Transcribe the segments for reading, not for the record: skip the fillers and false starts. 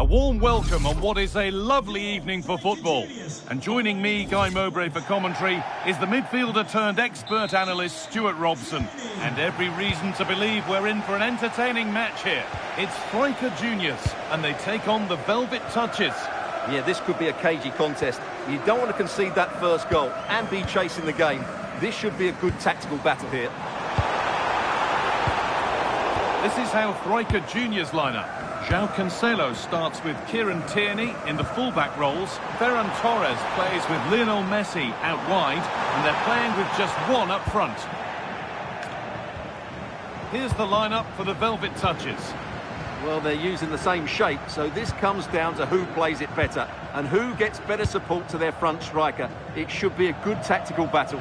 A warm welcome on what is a lovely evening for football. And joining me, Guy Mowbray, for commentary is the midfielder turned expert analyst Stuart Robson. And every reason to believe we're in for an entertaining match here. It's Striker Juniors, and they take on the Velvet Touches. Yeah, this could be a cagey contest. You don't want to concede that first goal and be chasing the game. This should be a good tactical battle here. This is how Striker Juniors line up. João Cancelo starts with Kieran Tierney in the fullback roles. Ferran Torres plays with Lionel Messi out wide, and they're playing with just one up front. Here's the lineup for the Velvet Touches. Well, they're using the same shape, so this comes down to who plays it better and who gets better support to their front striker. It should be a good tactical battle.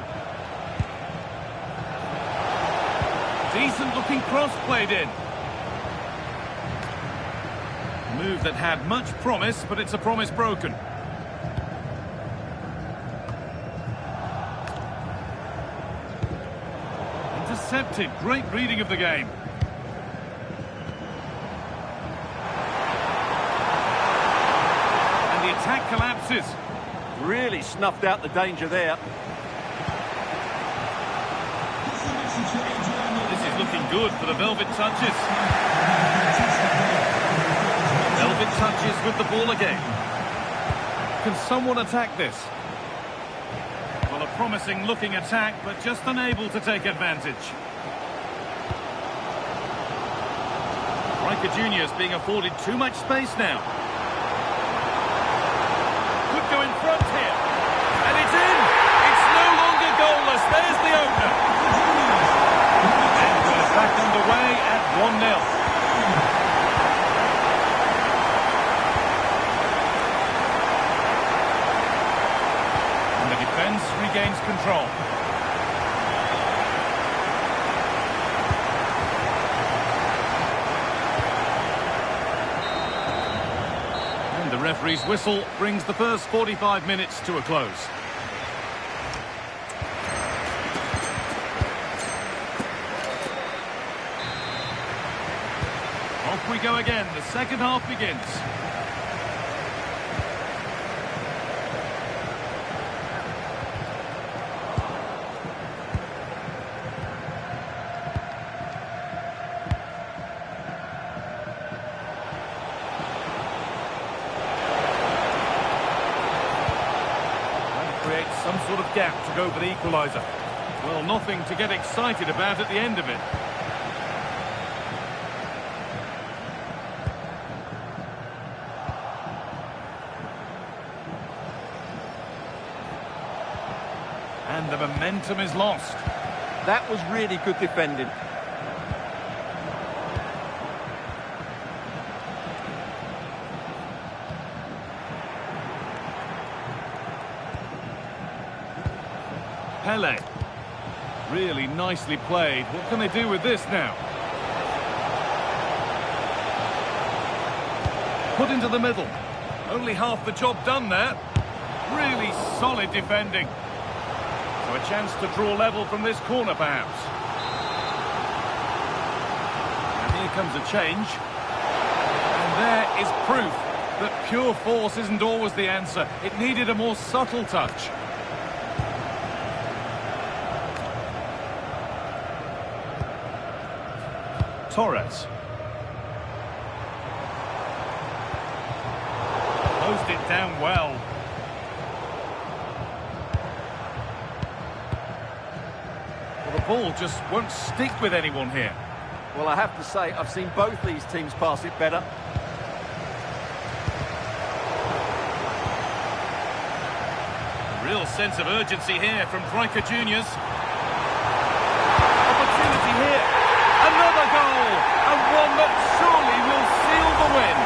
Decent looking cross played in. Move that had much promise, but it's a promise broken. Intercepted. Great reading of the game. And the attack collapses. Really snuffed out the danger there. This is looking good for the Velvet Touches. Velvet Touches with the ball again. Can someone attack this? Well, a promising looking attack, but just unable to take advantage. Striker Juniors being afforded too much space now. Could go in front here. And it's in! It's no longer goalless. There's the opener. And we're back underway at 1-0. Defence regains control. And the referee's whistle brings the first 45 minutes to a close. Off we go again. The second half begins. Some sort of gap to go for the equaliser. Well, nothing to get excited about at the end of it. And the momentum is lost. That was really good defending. Pele. Really nicely played. What can they do with this now? Put into the middle. Only half the job done there. Really solid defending. So a chance to draw level from this corner, perhaps. And here comes a change. And there is proof that pure force isn't always the answer. It needed a more subtle touch. Torres. Closed it down well. Well, the ball just won't stick with anyone here. Well, I have to say, I've seen both these teams pass it better. A real sense of urgency here from Striker Juniors. Opportunity here. Another goal, and one that surely will seal the win.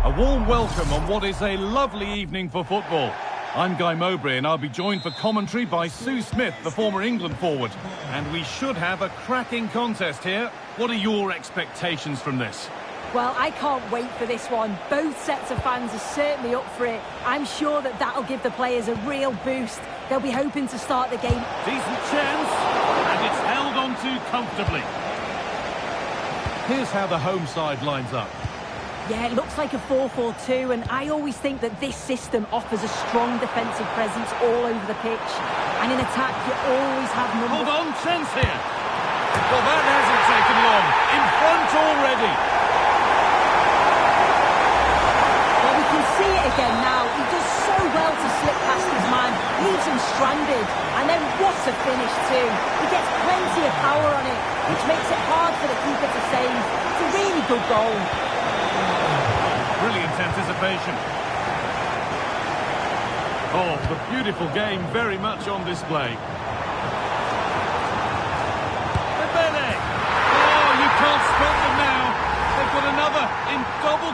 A warm welcome on what is a lovely evening for football. I'm Guy Mowbray and I'll be joined for commentary by Sue Smith, the former England forward. And we should have a cracking contest here. What are your expectations from this? Well, I can't wait for this one. Both sets of fans are certainly up for it. I'm sure that that'll give the players a real boost. They'll be hoping to start the game. Decent chance, and it's held on to comfortably. Here's how the home side lines up. Yeah, it looks like a 4-4-2, and I always think that this system offers a strong defensive presence all over the pitch. And in attack, you always have numbers. Hold on, chance here. Well, that hasn't taken long. In front already. Well, we can see it again now. He does so well to slip past his man, leaves him stranded, and then what a finish too. He gets plenty of power on it, which makes it hard for the keeper to save. It's a really good goal. Brilliant anticipation. Oh, the beautiful game very much on display. Dembele! Oh, you can't stop them now. They've got another in double...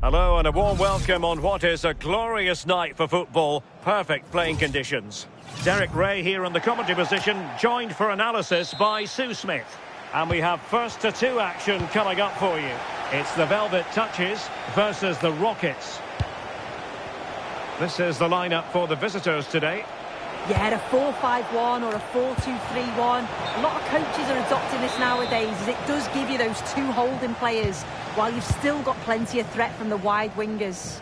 Hello and a warm welcome on what is a glorious night for football. Perfect playing conditions. Derek Ray here in the commentary position, joined for analysis by Sue Smith. And we have first to two action coming up for you. It's the Velvet Touches versus the Rockets. This is the lineup for the visitors today. Yeah, a 4-5-1 or a 4-2-3-1. A lot of coaches are adopting this nowadays, as it does give you those two holding players, while you've still got plenty of threat from the wide wingers.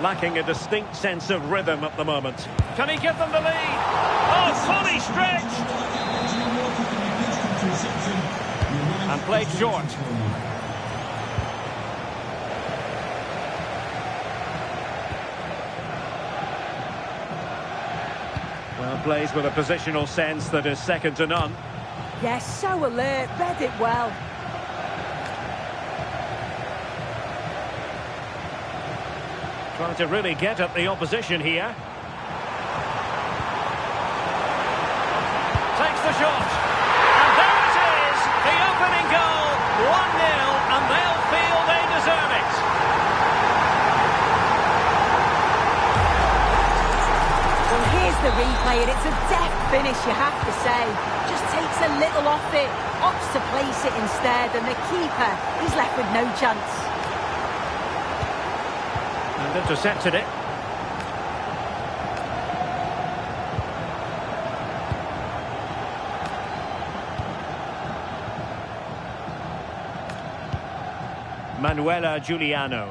Lacking a distinct sense of rhythm at the moment. Can he give them the lead? Oh, fully stretched! And played short. Well, plays with a positional sense that is second to none. Yes, so alert, read it well. Trying to really get at the opposition here. Takes the shot. And there it is, the opening goal. 1-0, and they'll feel they deserve it. Well, here's the replay, and it's a deft finish, you have to say. Just takes a little off it, opts to place it instead, and the keeper is left with no chance. And intercepted it. Manuela Giuliano.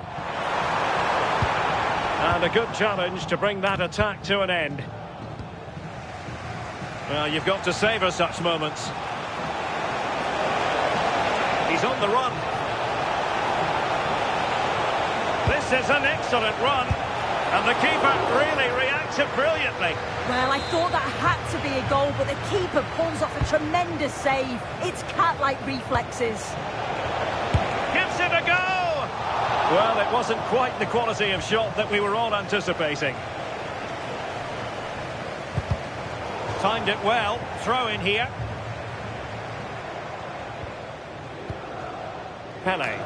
And a good challenge to bring that attack to an end. Well, you've got to savour such moments. He's on the run. This is an excellent run. And the keeper really reacts. takes it brilliantly. Well, I thought that had to be a goal, but the keeper pulls off a tremendous save. It's cat-like reflexes. Gives it a go! Well, it wasn't quite the quality of shot that we were all anticipating. Timed it well. Throw in here. Pele.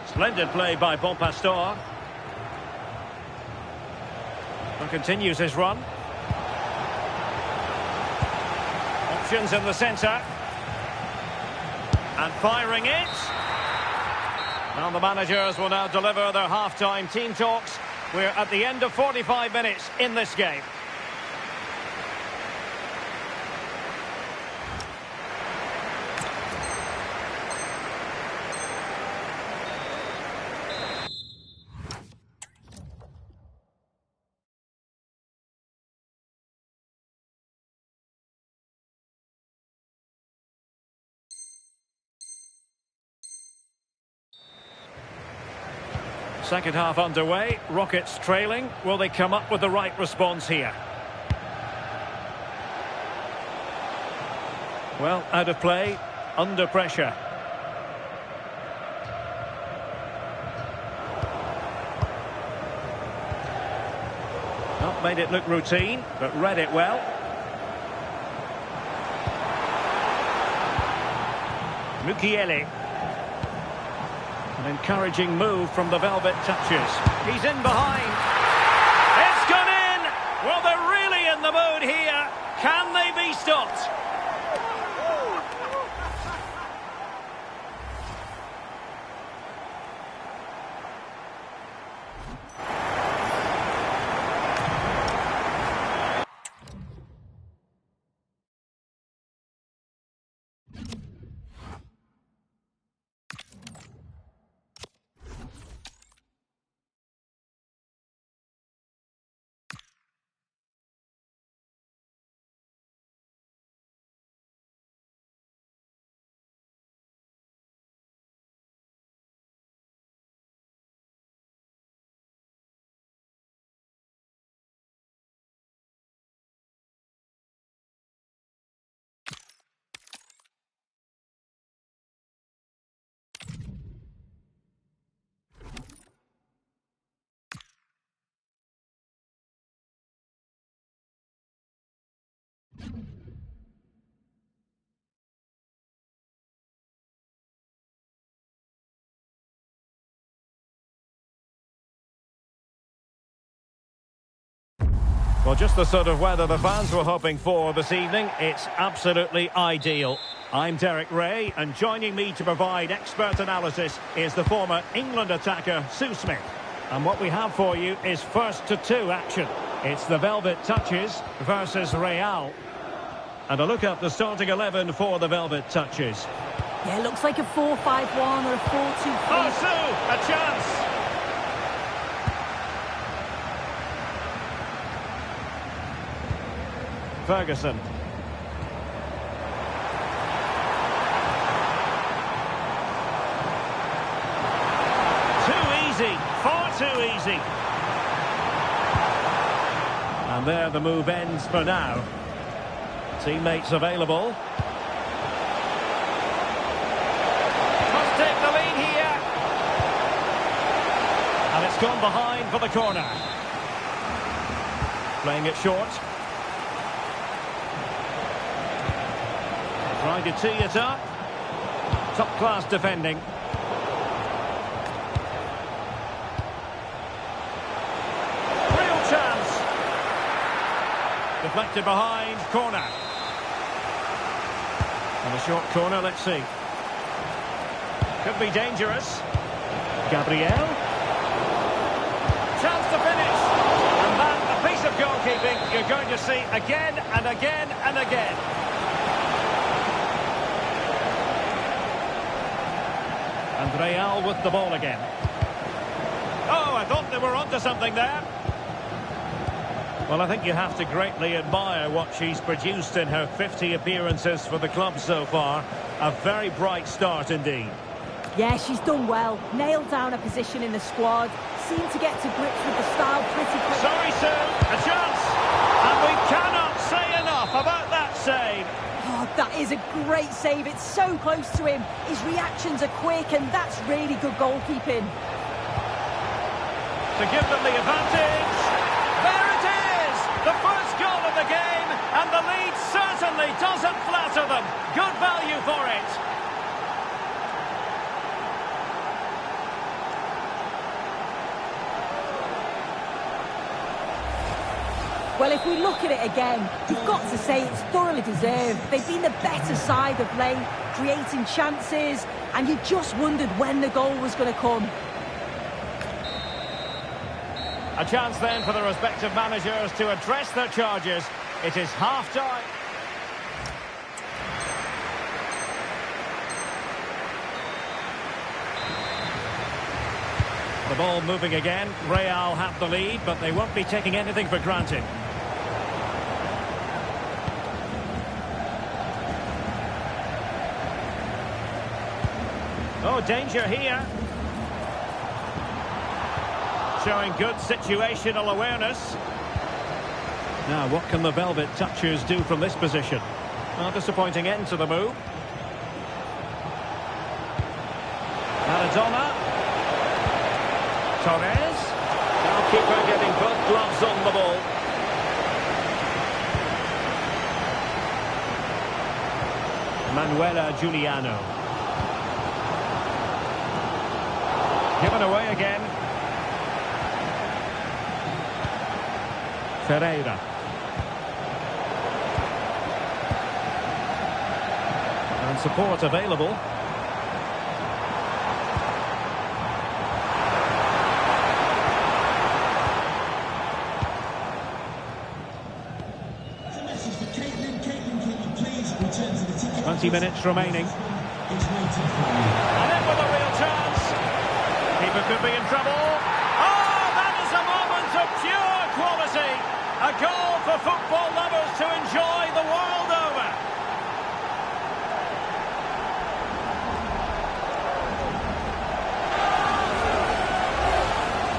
Splendid play by Bon Pastor. And continues his run. Options in the centre. And firing it. And the managers will now deliver their half-time team talks. We're at the end of 45 minutes in this game. Second half underway, Rockets trailing. Will they come up with the right response here? Well, out of play, under pressure. Not made it look routine, but read it well. Mukiele. An encouraging move from the Velvet Touches. He's in behind. It's gone in! Well, they're really in the mood here. Can they be stopped? Well, just the sort of weather the fans were hoping for this evening. It's absolutely ideal. I'm Derek Ray, and joining me to provide expert analysis is the former England attacker, Sue Smith. And what we have for you is first to two action. It's the Velvet Touches versus Real. And a look at the starting 11 for the Velvet Touches. Yeah, it looks like a 4-5-1 or a 4-2-3. Oh, Sue, a chance! Ferguson. Too easy, far too easy. And there the move ends for now. Teammates available. Must take the lead here. And it's gone behind for the corner. Playing it short. Trying to tee it up. Top-class defending. Real chance. Deflected behind, corner. And a short corner, let's see. Could be dangerous. Gabriel. Chance to finish. And that, a piece of goalkeeping you're going to see again and again and again. And Real with the ball again. Oh, I thought they were onto something there. Well, I think you have to greatly admire what she's produced in her 50 appearances for the club so far. A very bright start indeed. Yeah, she's done well. Nailed down a position in the squad. Seemed to get to grips with the style pretty quickly. Sorry, soon. A chance. And we cannot say enough about that save. Oh, that is a great save. It's so close to him. His reactions are quick, and that's really good goalkeeping. To give them the advantage. There it is! The first goal of the game, and the lead certainly doesn't flatter them. Good value for it. Well, if we look at it again, you've got to say it's thoroughly deserved. They've been the better side of late, creating chances, and you just wondered when the goal was going to come. A chance then for the respective managers to address their charges. It is half-time. The ball moving again. Real have the lead, but they won't be taking anything for granted. Oh, danger here. Showing good situational awareness. Now, what can the Velvet Touchers do from this position? A disappointing end to the move. Maradona. Torres. Now keeper getting both gloves on the ball. Manuela Giuliano. Given away again. Ferreira. And support available. Please 20 minutes remaining. And in with a real chance. Keeper could be in trouble. Oh, that is a moment of pure quality. A goal for football lovers to enjoy the world over.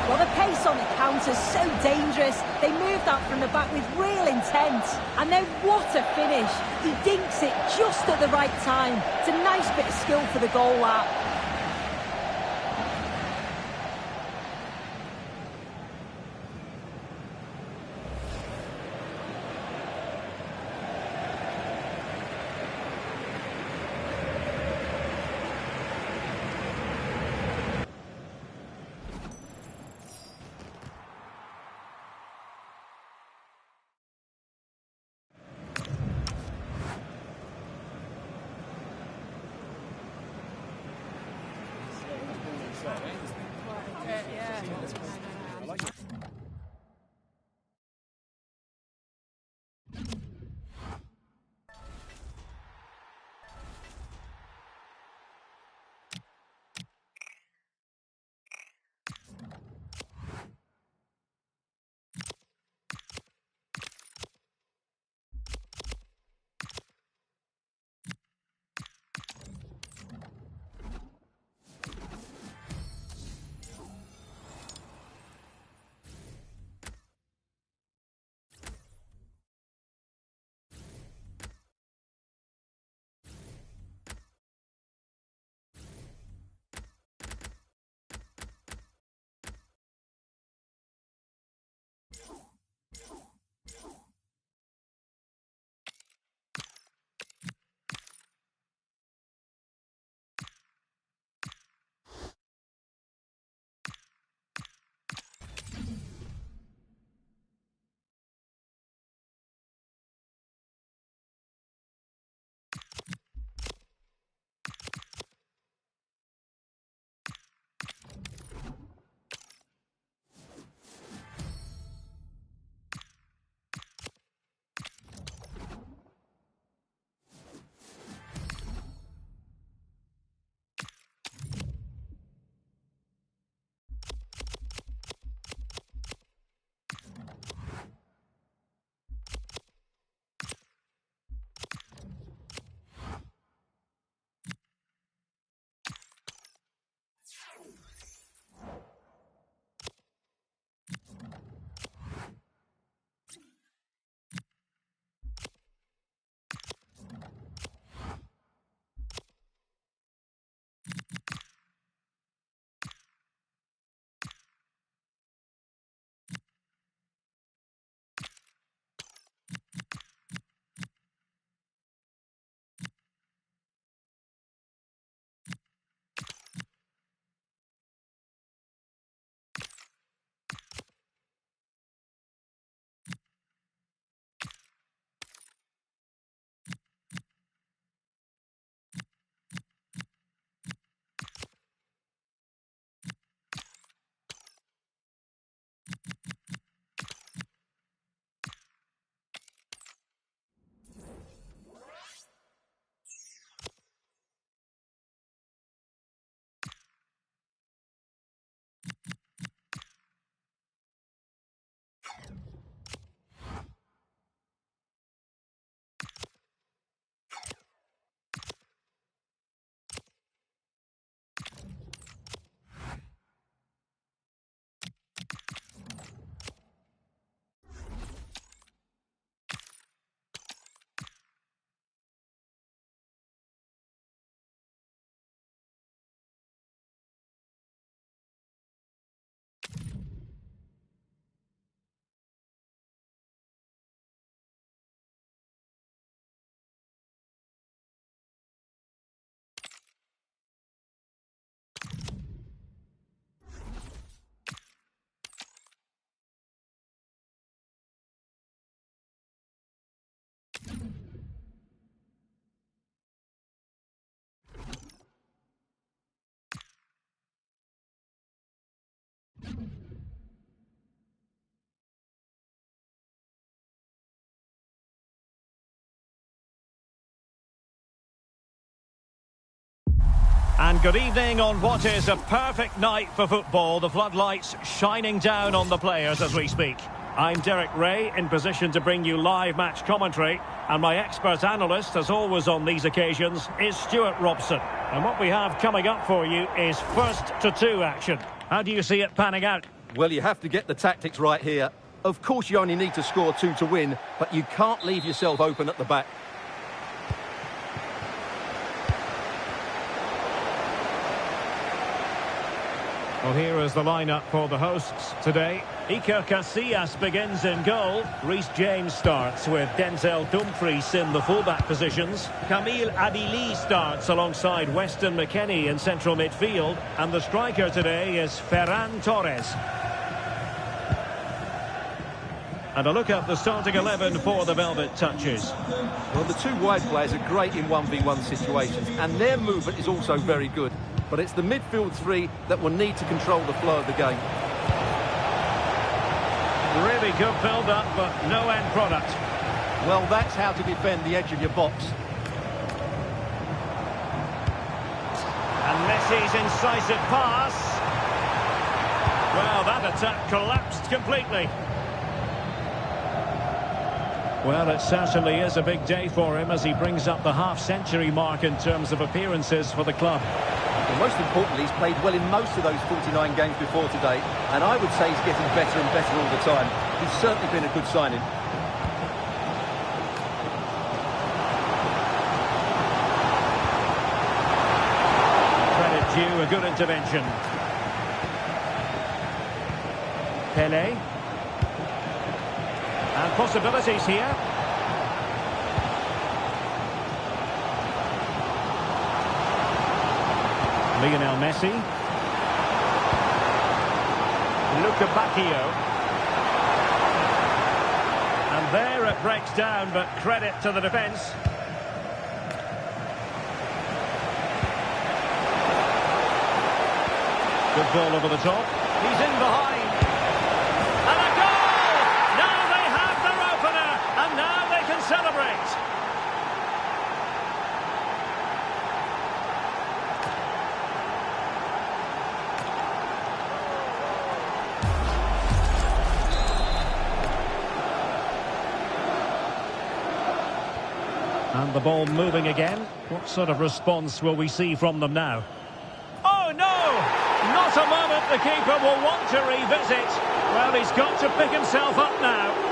Well, the pace on the counter's so dangerous. They moved out from the back with real intent. And then what a finish. He dinks it just at the right time. It's a nice bit of skill for the goal, that. And good evening on what is a perfect night for football. The floodlights shining down on the players as we speak. I'm Derek Ray, in position to bring you live match commentary. And my expert analyst, as always on these occasions, is Stuart Robson. And what we have coming up for you is first to two action. How do you see it panning out? Well, you have to get the tactics right here. Of course, you only need to score two to win, but you can't leave yourself open at the back. Well, here is the lineup for the hosts today. Iker Casillas begins in goal. Reece James starts with Denzel Dumfries in the fullback positions. Camille Adili starts alongside Weston McKennie in central midfield. And the striker today is Ferran Torres. And a look at the starting 11 for the Velvet Touches. Well, the two wide players are great in 1v1 situations, and their movement is also very good. But it's the midfield three that will need to control the flow of the game. Really good build-up, but no end product. Well, that's how to defend the edge of your box. And Messi's incisive pass. Well, that attack collapsed completely. Well, it certainly is a big day for him as he brings up the half-century mark in terms of appearances for the club. Well, most importantly, he's played well in most of those 49 games before today, and I would say he's getting better and better all the time. He's certainly been a good signing. Credit due, a good intervention. Pele. And possibilities here. Lionel Messi. Luca Bacchio. And there it breaks down, but credit to the defence. Good ball over the top. He's in behind. And a goal! Now they have their opener, and now they can celebrate. And the ball moving again. What sort of response will we see from them now? Oh, no! Not a moment the keeper will want to revisit. Well, he's got to pick himself up now.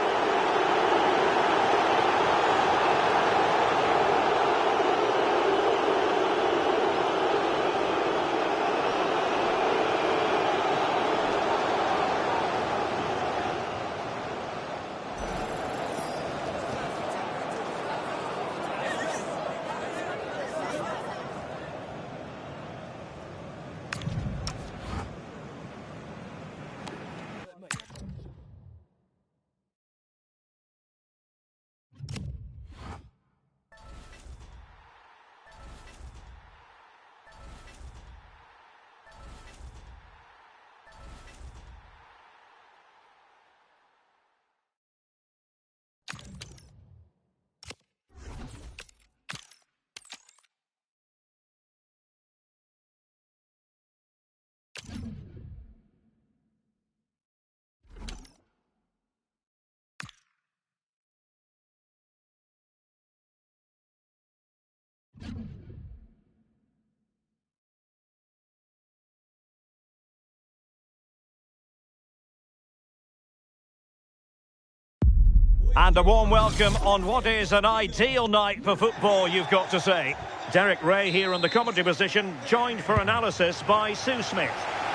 And a warm welcome on what is an ideal night for football, you've got to say. Derek Ray here in the commentary position, joined for analysis by Sue Smith.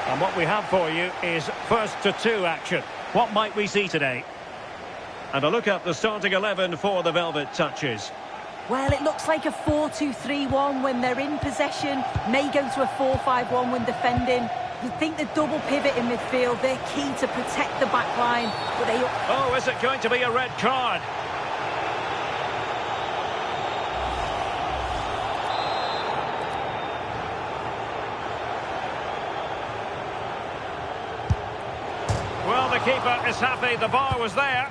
And what we have for you is first to two action. What might we see today? And a look at the starting 11 for the Velvet Touches. Well, it looks like a 4-2-3-1 when they're in possession. May go to a 4-5-1 when defending. You think the double pivot in midfield, they're key to protect the back line. But they... Oh, is it going to be a red card? Well, the keeper is happy the bar was there.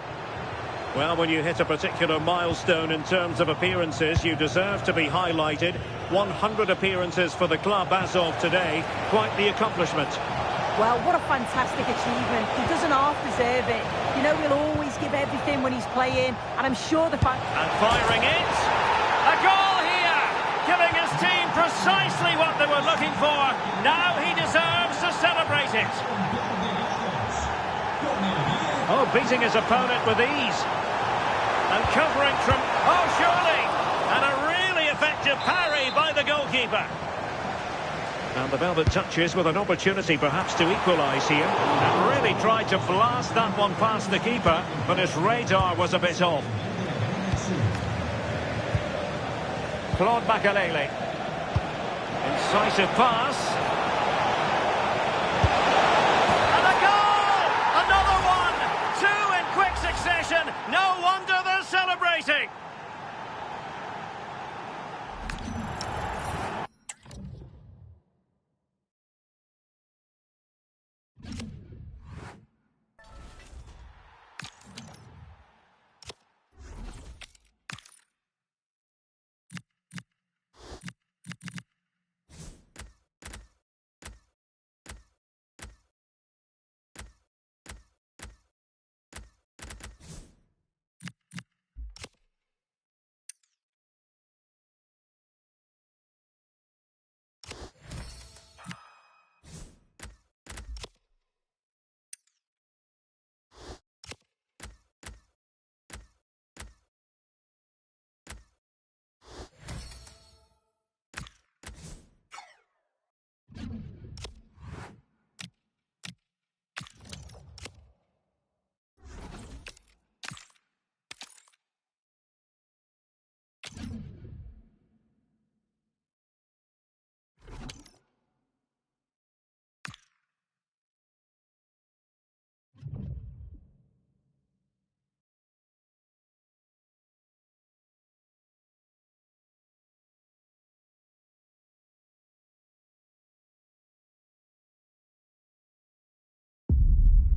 Well, when you hit a particular milestone in terms of appearances, you deserve to be highlighted. 100 appearances for the club as of today. Quite the accomplishment. Well, what a fantastic achievement. He doesn't half deserve it. You know, he'll always give everything when he's playing, and I'm sure the fact... And firing it. A goal here! Giving his team precisely what they were looking for. Now he deserves to celebrate it. Oh, beating his opponent with ease. And covering from... Oh, surely! And a really effective parry by the goalkeeper. And the velvet touches with an opportunity perhaps to equalise here. And really tried to blast that one past the keeper, but his radar was a bit off. Claude Makalele. Incisive pass. And a goal! Another one! Two in quick succession. No wonder they're celebrating.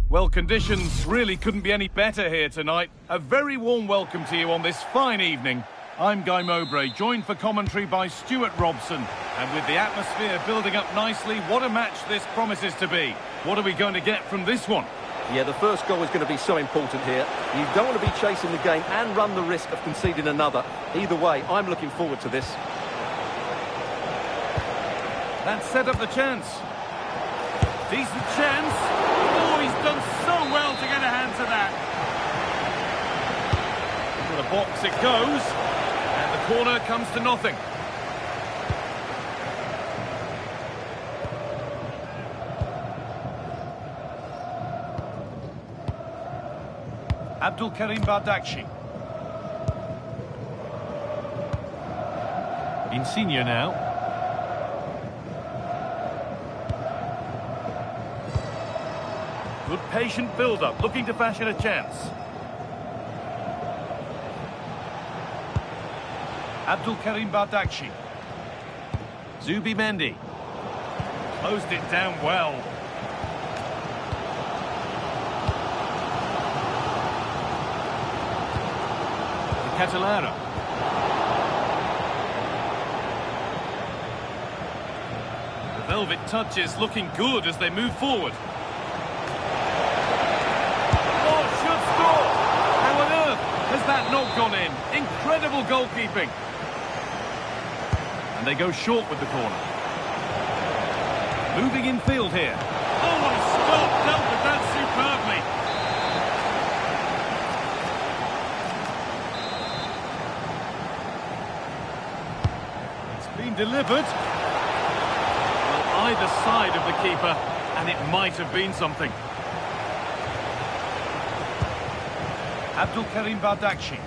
Well, conditions really couldn't be any better here tonight. A very warm welcome to you on this fine evening. I'm Guy Mowbray, joined for commentary by Stuart Robson. And with the atmosphere building up nicely, what a match this promises to be. What are we going to get from this one? Yeah, the first goal is going to be so important here. You don't want to be chasing the game and run the risk of conceding another. Either way, I'm looking forward to this. That set up the chance. Decent chance. Oh, he's done so well to get a hand to that. Into the box it goes. And the corner comes to nothing. Abdul Karim Bardakshi. Insigne now. Good patient build-up, looking to fashion a chance. Abdul Karim Bardakshi. Zubi Mendy. Closed it down well. Catalara. The velvet touch is looking good as they move forward. Has that not gone in? Incredible goalkeeping. And they go short with the corner. Moving in field here. Oh, what a stop! Dealt with that superbly. It's been delivered. Well, either side of the keeper, and it might have been something. Abdul Karim Bardakshi.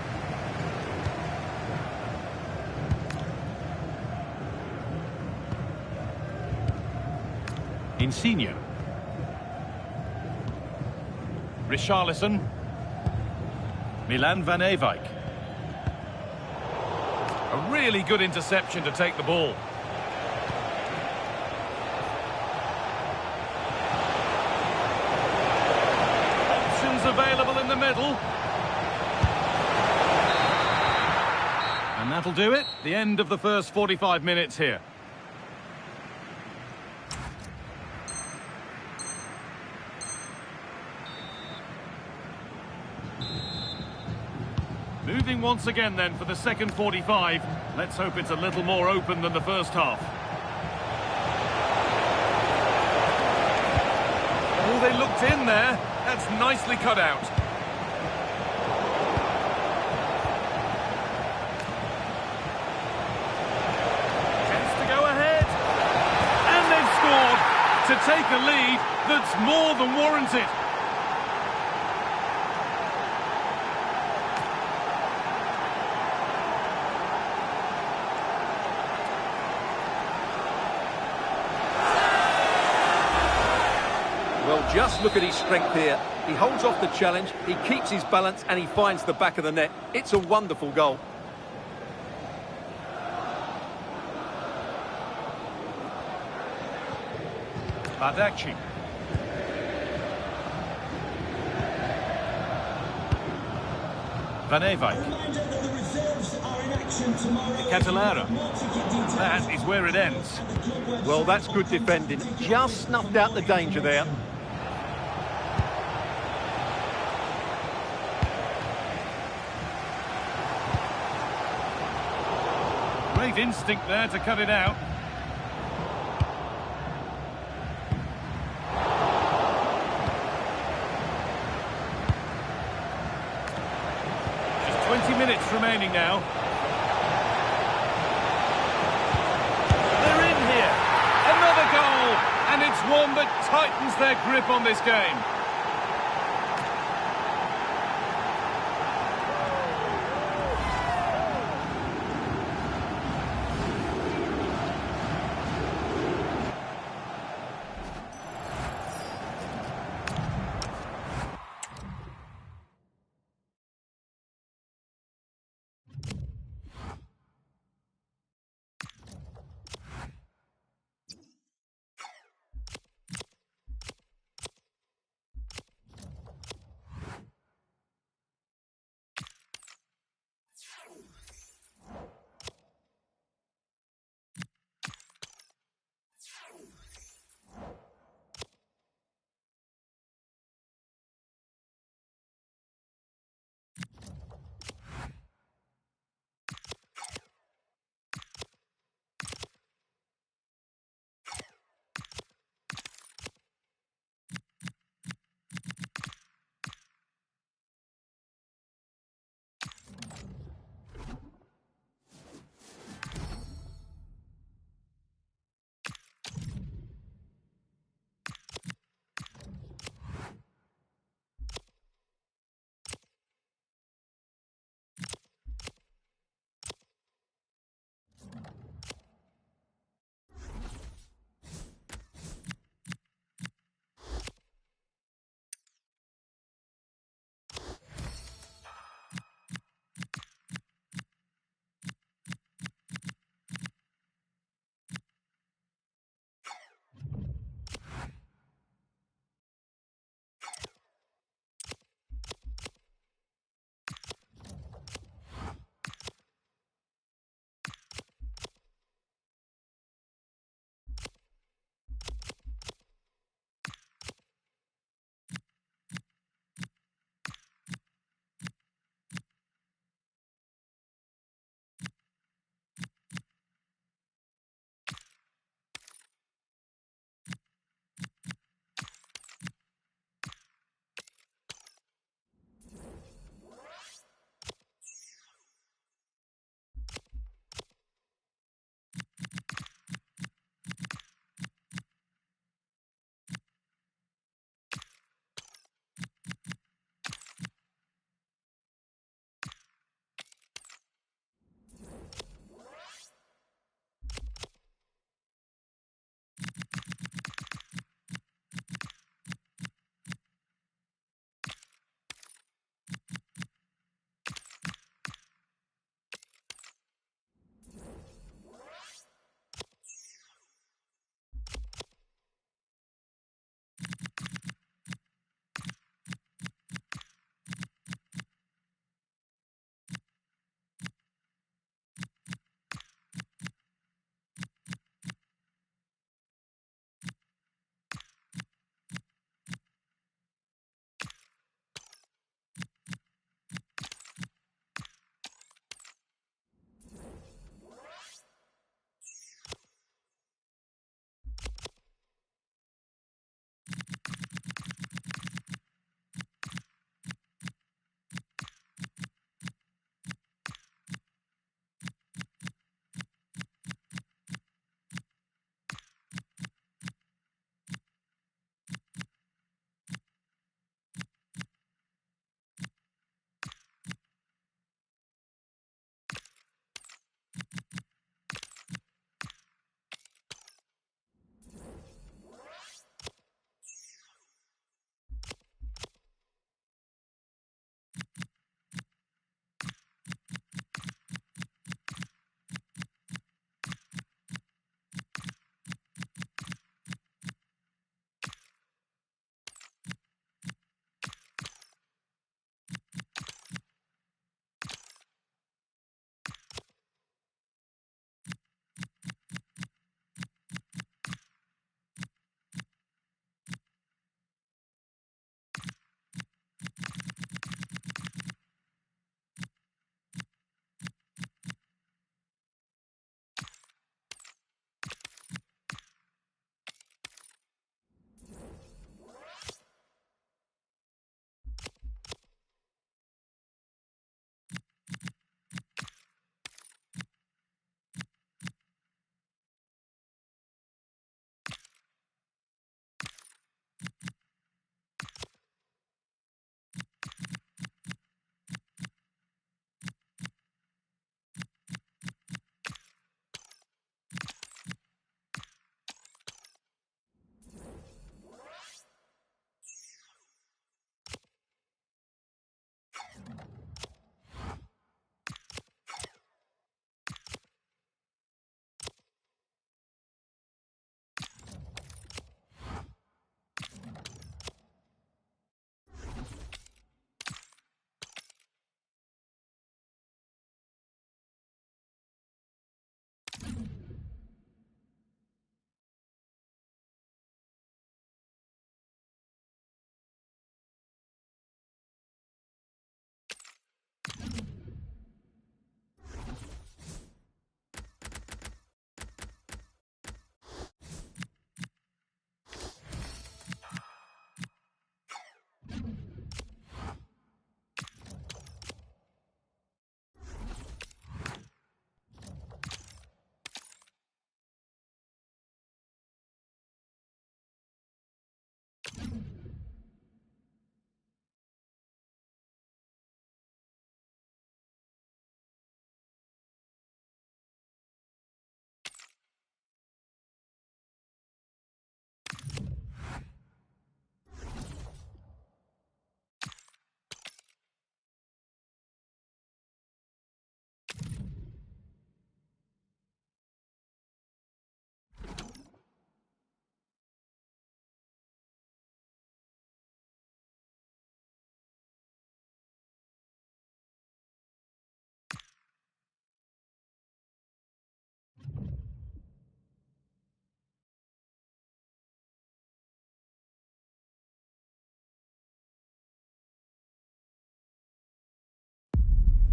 Insigne. Richarlison. Milan van Ewijk. A really good interception to take the ball. Options available in the middle. That'll do it. The end of the first 45 minutes here. Moving once again then for the second 45. Let's hope it's a little more open than the first half. Oh, they looked in there. That's nicely cut out. Chance to go ahead. And they've scored to take a lead that's more than warranted. Well, just look at his strength here. He holds off the challenge, he keeps his balance, and he finds the back of the net. It's a wonderful goal. Bardacci. Van Ewijk. Catalera. That is where it ends. Well, that's good defending. Just snuffed out the danger there. Great instinct there to cut it out. Just 20 minutes remaining now. They're in here. Another goal. And it's one that tightens their grip on this game.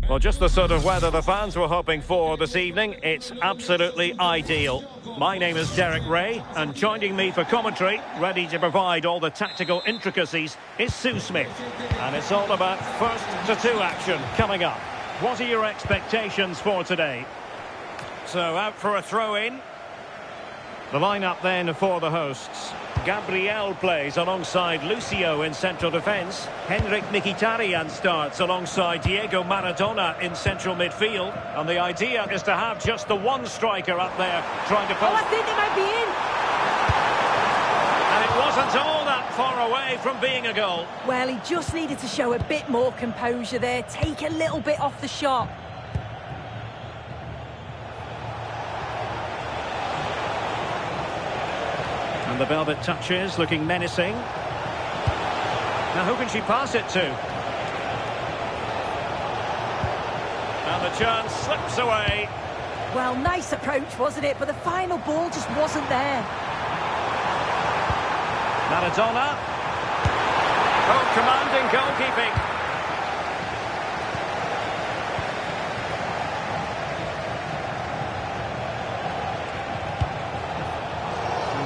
Well, just the sort of weather the fans were hoping for this evening. It's absolutely ideal. My name is Derek Ray, and joining me for commentary, ready to provide all the tactical intricacies, is Sue Smith. And it's all about first-to-two action coming up. What are your expectations for today? So, out for a throw-in. The lineup then for the hosts. Gabriel plays alongside Lucio in central defence. Henrik Mkhitaryan starts alongside Diego Maradona in central midfield. And the idea is to have just the one striker up there trying to post. Oh, I think they might be in. And it wasn't all that far away from being a goal. Well, he just needed to show a bit more composure there. Take a little bit off the shot. And the Velvet touches, looking menacing. Now who can she pass it to? And the chance slips away. Well, nice approach, wasn't it? But the final ball just wasn't there. Maradona. Oh, commanding goalkeeping.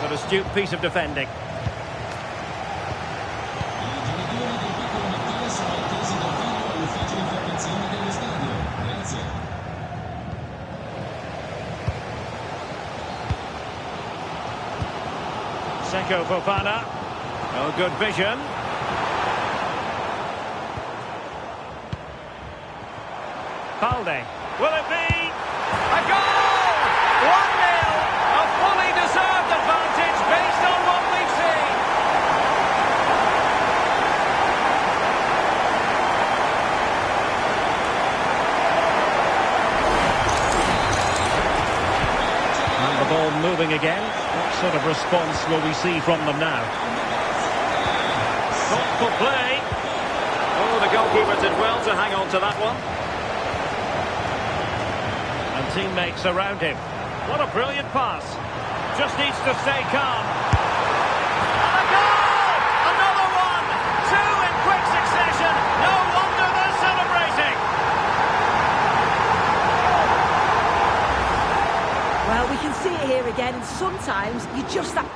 An astute piece of defending. Seko Fofana. Oh, good vision. Balde. Will it be a goal? 1-0. A fully deserved advantage based on what we've seen. And the ball moving again. What sort of response will we see from them now? Thoughtful play. Oh, the goalkeeper did well to hang on to that one. And teammates around him. What a brilliant pass. Just needs to stay calm. And a goal! Another one! Two in quick succession. No wonder they're celebrating. Well, we can see it here again, and sometimes you just have...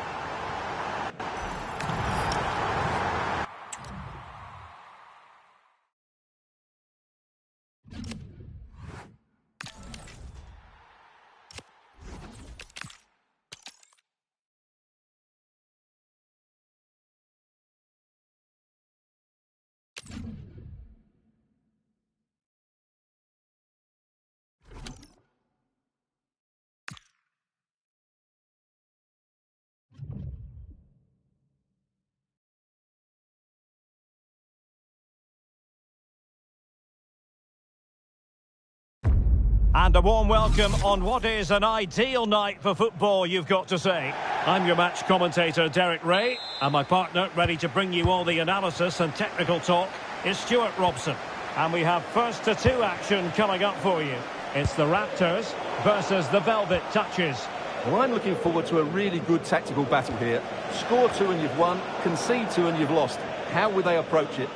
And a warm welcome on what is an ideal night for football, you've got to say. I'm your match commentator, Derek Ray, and my partner, ready to bring you all the analysis and technical talk, is Stuart Robson. And we have first-to-two action coming up for you. It's the Raptors versus the Velvet Touches. Well, I'm looking forward to a really good tactical battle here. Score two and you've won, concede two and you've lost. How will they approach it?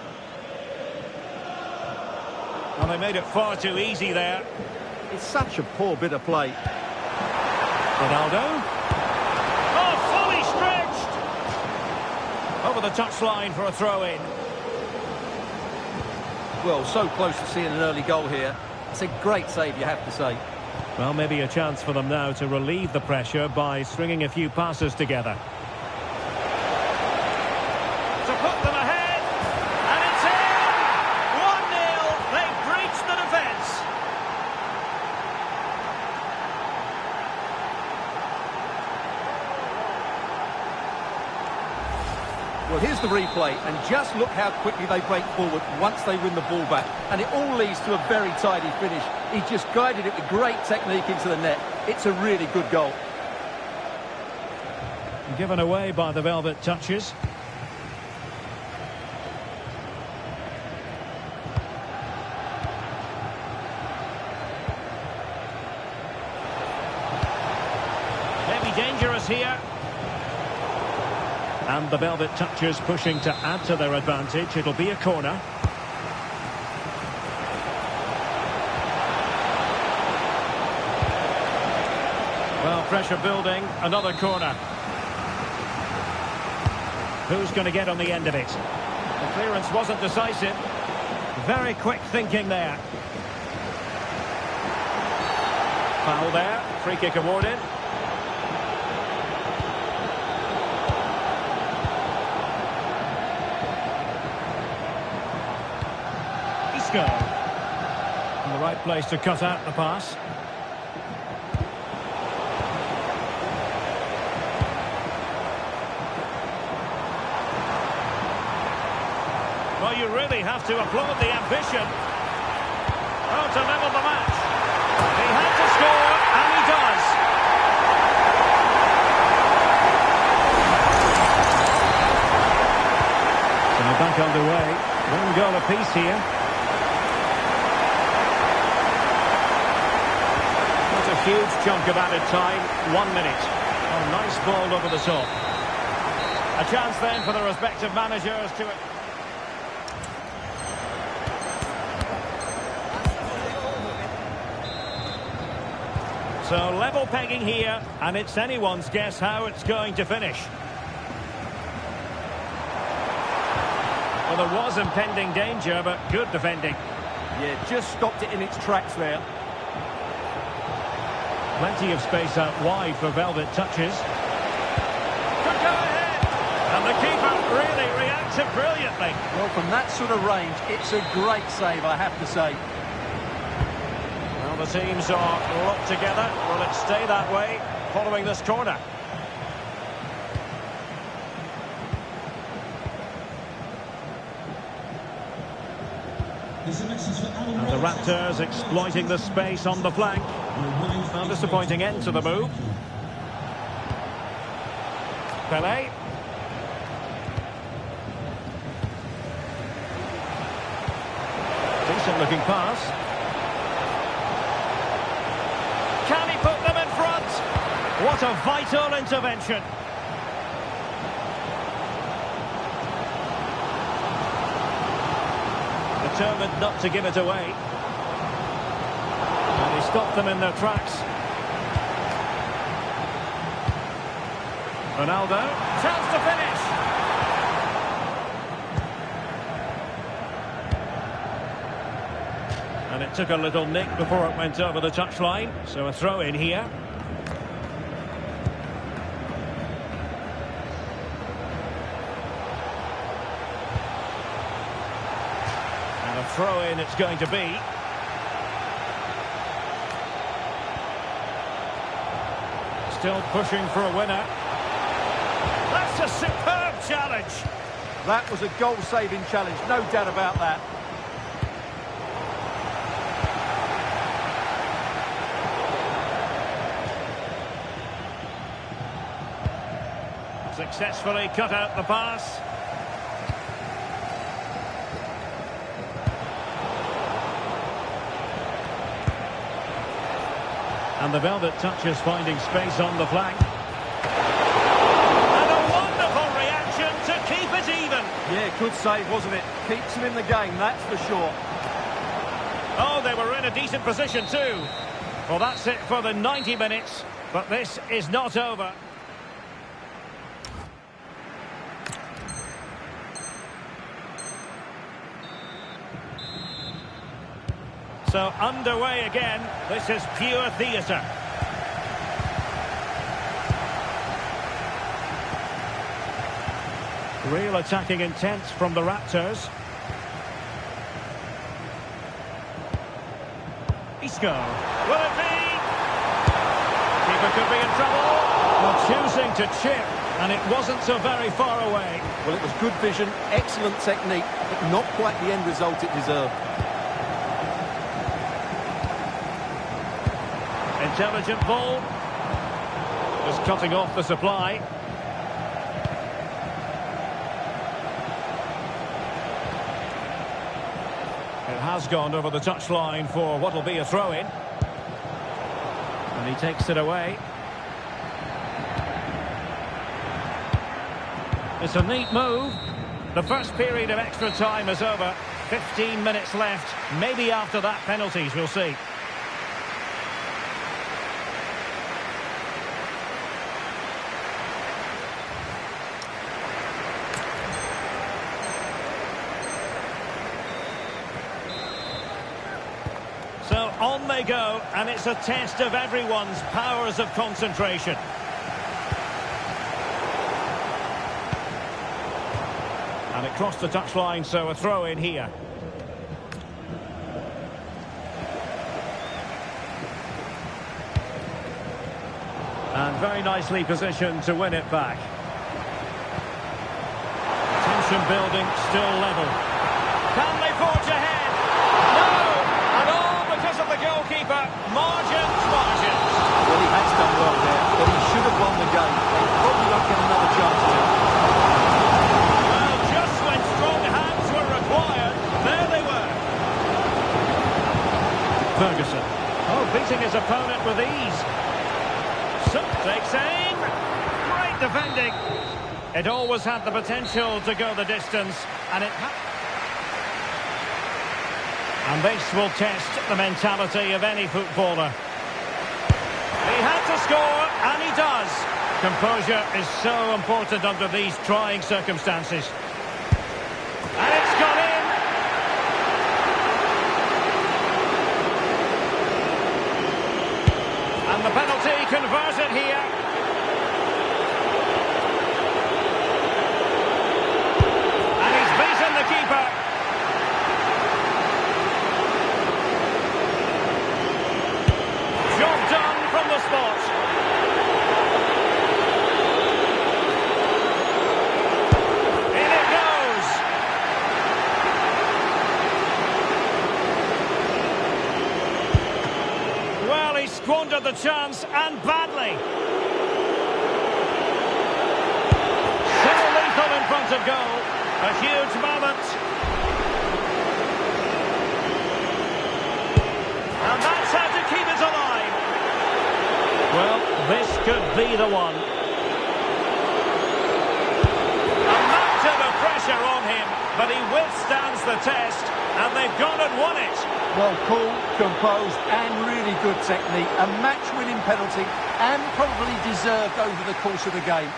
Well, they made it far too easy there. It's such a poor bit of play. Ronaldo. Oh, fully stretched! Over the touchline for a throw-in. Well, so close to seeing an early goal here. It's a great save, you have to say. Well, maybe a chance for them now to relieve the pressure by stringing a few passes together. To put them ahead, and it's in! 1-0, they've breached the defence. Well, here's the replay, and just look how quickly they break forward once they win the ball back. And it all leads to a very tidy finish. He just guided it with great technique into the net. It's a really good goal. Given away by the Velvet Touches. Maybe dangerous here. And the Velvet Touches pushing to add to their advantage. It'll be a corner. Well, pressure building, another corner. Who's going to get on the end of it? The clearance wasn't decisive. Very quick thinking there. Foul there, free kick awarded. Isco. In the right place to cut out the pass. Well, you really have to applaud the ambition. Oh, to level the match. He had to score, and he does. So we're back underway. One goal apiece here. Not a huge chunk of added time. 1 minute. Oh, nice ball over the top. A chance then for the respective managers to... So level pegging here, and it's anyone's guess how it's going to finish. Well, there was impending danger, but good defending. Yeah, just stopped it in its tracks there. Plenty of space out wide for Velvet touches. Could go ahead! And the keeper really reacted brilliantly. Well, from that sort of range, it's a great save, I have to say. The teams are locked together. Will it stay that way following this corner? And the Raptors exploiting the space on the flank. A disappointing end to the move. Pelé. Decent looking pass. Can he put them in front? What a vital intervention. Determined not to give it away. And he stopped them in their tracks. Ronaldo, chance to finish. And it took a little nick before it went over the touchline. So a throw in here. And a throw in it's going to be. Still pushing for a winner. That's a superb challenge. That was a goal-saving challenge, no doubt about that. Successfully cut out the pass. And the Velvet touches finding space on the flank. And a wonderful reaction to keep it even. Yeah, good save, wasn't it? Keeps them in the game, that's for sure. Oh, they were in a decent position too. Well, that's it for the 90 minutes. But this is not over. So underway again. This is pure theatre. Real attacking intent from the Raptors. Isco. Will it be? Keeper could be in trouble. Well, choosing to chip, and it wasn't so very far away. Well, it was good vision, excellent technique, but not quite the end result it deserved. Intelligent ball. Just cutting off the supply. It has gone over the touchline for what will be a throw-in. And he takes it away. It's a neat move. The first period of extra time is over. 15 minutes left. Maybe after that, penalties, we'll see. they go, and it's a test of everyone's powers of concentration. And it crossed the touchline, so a throw in here. And very nicely positioned to win it back. Tension building, still level. Can they forge ahead? No! And all because of the goalkeeper. Margins, margins. Well, he has done well there, but he should have won the game. They probably won't get another chance now. Well, just when strong hands were required, there they were. Ferguson. Oh, beating his opponent with ease. Takes aim. Great defending. It always had the potential to go the distance, and and this will test the mentality of any footballer. He had to score, and he does. Composure is so important under these trying circumstances. And it's gone in. And the penalty converted here. And he's beaten the keeper. Job done from the spot. In it goes. Well, he squandered the chance, and badly. So lethal in front of goal. A huge moment. And that's how to keep it alive. Well, this could be the one. A mountain of pressure on him, but he withstands the test, and they've gone and won it. Well, cool, composed, and really good technique. A match-winning penalty, and probably deserved over the course of the game.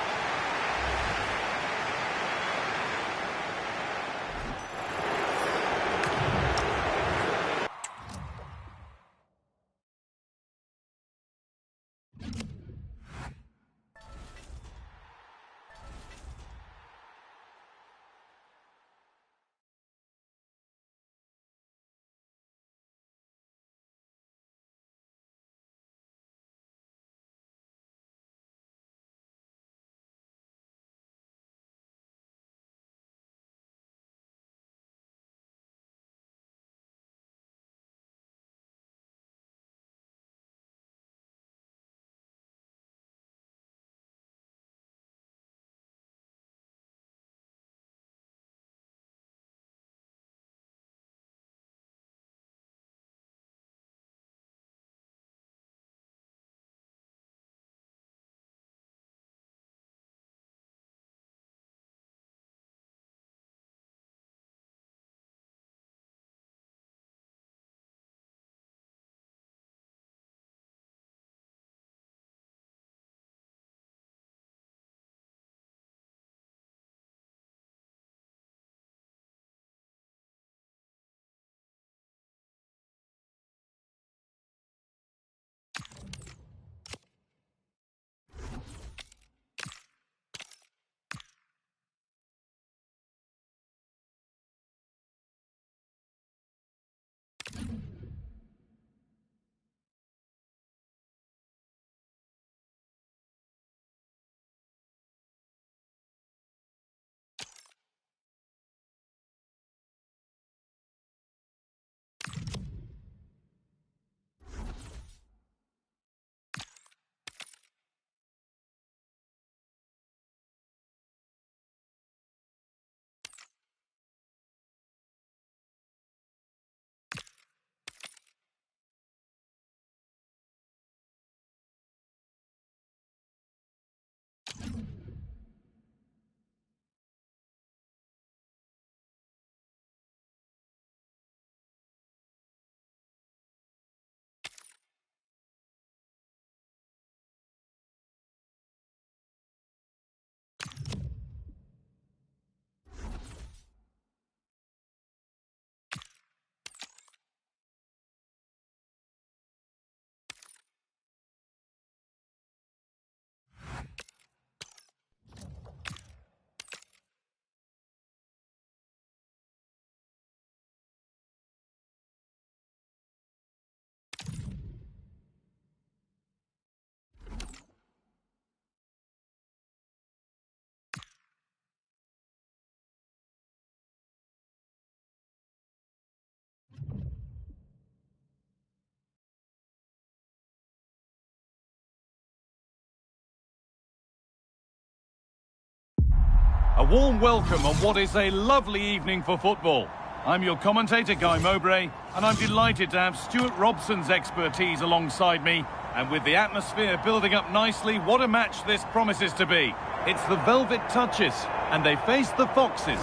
warm welcome on what is a lovely evening for football. I'm your commentator, Guy Mowbray, and I'm delighted to have Stuart Robson's expertise alongside me. And with the atmosphere building up nicely, what a match this promises to be. It's the Velvet Touches, and they face the Foxes.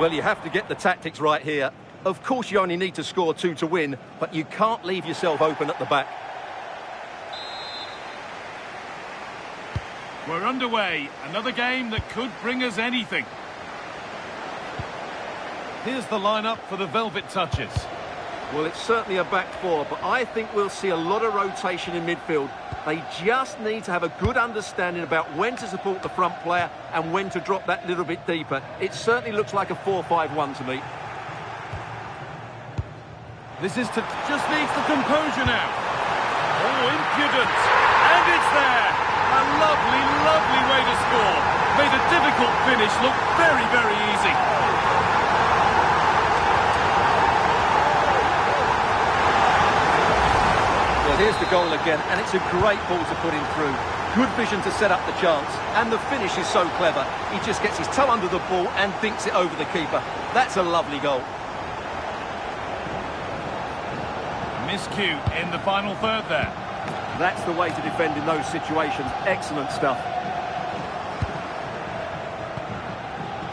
Well, you have to get the tactics right here. Of course, you only need to score 2 to win, but you can't leave yourself open at the back. We're underway. Another game that could bring us anything. Here's the lineup for the Velvet Touches. Well, it's certainly a back four, but I think we'll see a lot of rotation in midfield. They just need to have a good understanding about when to support the front player and when to drop that little bit deeper. It certainly looks like a 4-5-1 to me. This is to... just needs the composure now. Oh, impudent. And it's there. A lovely, lovely way to score. Made a difficult finish look very, very easy. Well, here's the goal again, and it's a great ball to put him through. Good vision to set up the chance, and the finish is so clever. He just gets his toe under the ball and dinks it over the keeper. That's a lovely goal. Miscue in the final third there. That's the way to defend in those situations. Excellent stuff.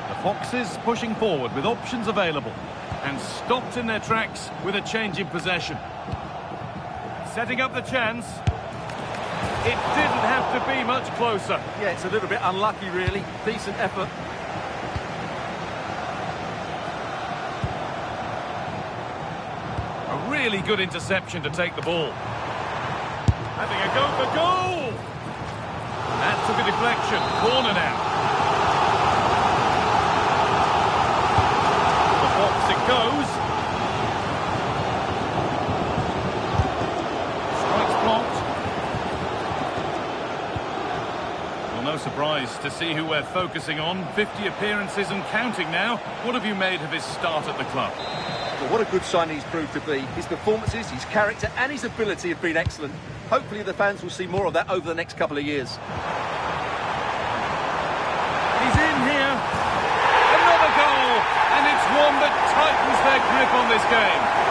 The Foxes pushing forward with options available and stopped in their tracks with a change in possession. Setting up the chance. It didn't have to be much closer. Yeah, it's a little bit unlucky, really. Decent effort. A really good interception to take the ball. Having a go for goal! That took a deflection. Corner now. The Fox it goes. Strikes blocked. Well, no surprise to see who we're focusing on. 50 appearances and counting now. What have you made of his start at the club? Well, what a good sign he's proved to be. His performances, his character and his ability have been excellent. Hopefully the fans will see more of that over the next couple of years. He's in here. Another goal. And it's one that tightens their grip on this game.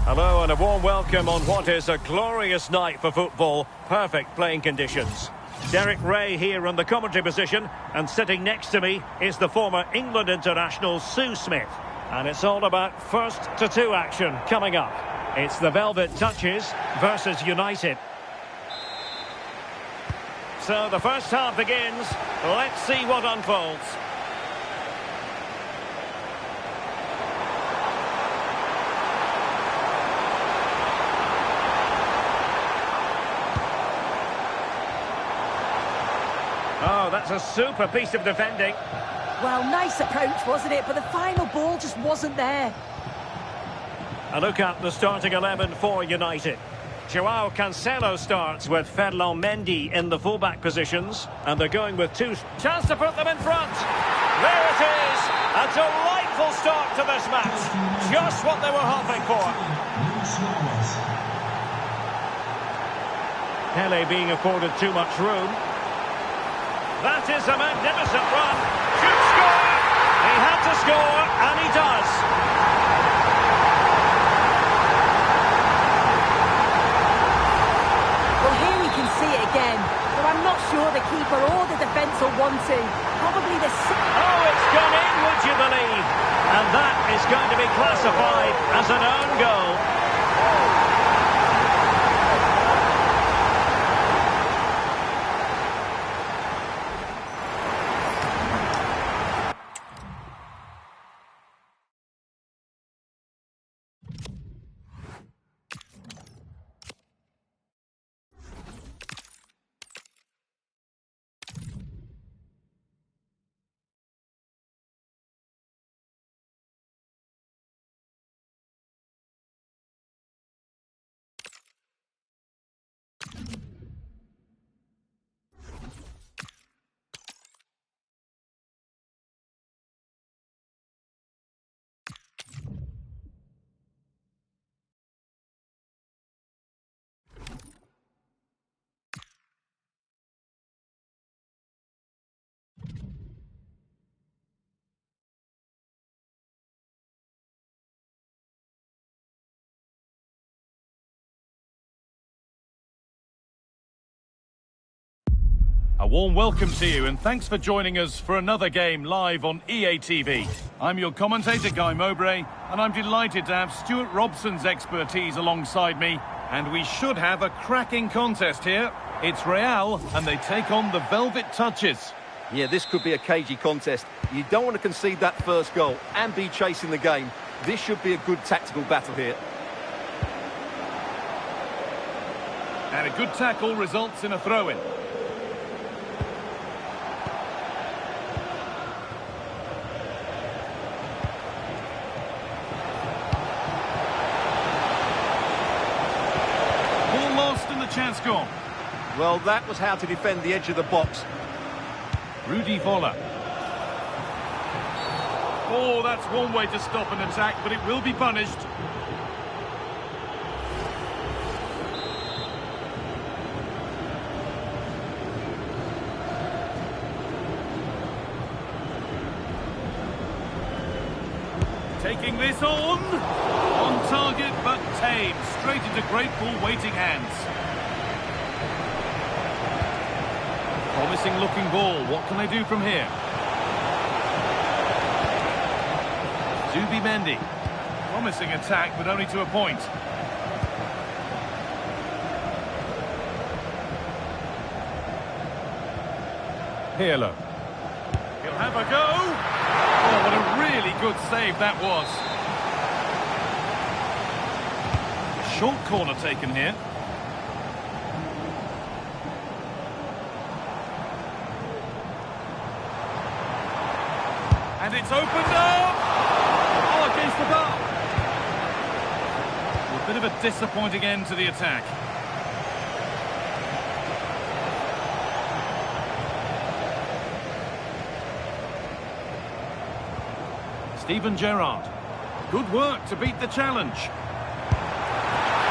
Hello and a warm welcome on what is a glorious night for football. Perfect playing conditions. Derek Ray here in the commentary position, and sitting next to me is the former England international Sue Smith. And it's all about first to two action coming up. It's the Velvet Touches versus United. So the first half begins. Let's see what unfolds. Oh, that's a super piece of defending. Well, nice approach, wasn't it? But the final ball just wasn't there. A look at the starting 11 for United. Joao Cancelo starts with Ferland Mendy in the fullback positions. And they're going with two. Chance to put them in front. There it is. A delightful start to this match. Just what they were hoping for. Pele being afforded too much room. That is a magnificent run. Should score. He had to score, and he does. Well, here we can see it again. But I'm not sure the keeper or the defence will want to. Probably the... Oh, it's gone in, would you believe? And that is going to be classified as an own goal. A warm welcome to you and thanks for joining us for another game live on EA TV. I'm your commentator, Guy Mowbray, and I'm delighted to have Stuart Robson's expertise alongside me. And we should have a cracking contest here. It's Real and they take on the Velvet Touches. Yeah, this could be a cagey contest. You don't want to concede that first goal and be chasing the game. This should be a good tactical battle here. And a good tackle results in a throw-in. Chance gone. Well, that was how to defend the edge of the box. Rudy Voller. Oh, that's one way to stop an attack, but it will be punished. Taking this on target but tame, straight into grateful waiting hands. Promising looking ball. What can they do from here? Mendy. Promising attack, but only to a point. Pirlo. He'll have a go. Oh, what a really good save that was. Short corner taken here. And it's opened up! Oh, against the bar! A bit of a disappointing end to the attack. Steven Gerrard. Good work to beat the challenge.